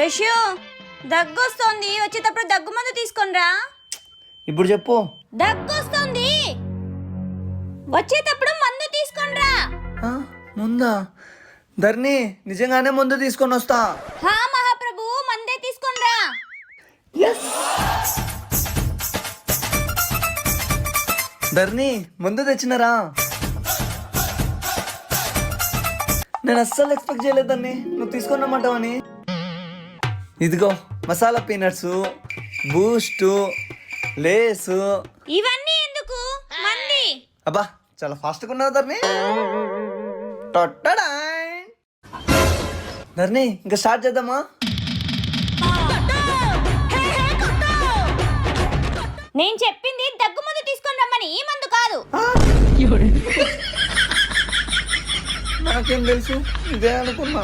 రష్యూ దగ్గొస్తోంది, వచ్చేటప్పుడు దగ్గు మందు తీసుకొనిరా. ఇప్పుడు చెప్పు. దగ్గొస్తోంది, వచ్చేటప్పుడు మందు తీసుకొనిరా. ముందా? ధర్ని నిజంగానే ముందు తీసుకొని వస్తా. హా మహాప్రభు, మందే తీసుకొనిరా. ధర్ని ముందు తెచ్చినరా. నేను అస్సలు ఎక్స్పెక్ట్ చేయలేదు ధర్ని, నువ్వు తీసుకొని రమ్మంటావని. ఇదిగో మసాలా పీనట్స్, బూస్ట్, లేసు. ఇవన్నీ ఎందుకు? మంది. అబ్బా చాలా ఫాస్ట్గా ఉన్నావు ధర్ని. ధర్ని ఇంకా స్టార్ట్ చేద్దామా? నేను చెప్పింది దగ్గు మందు తీసుకొని రమ్మని, ఈ మందు కాదు. నాకేం తెలుసు, ఇదే అనుకున్నా.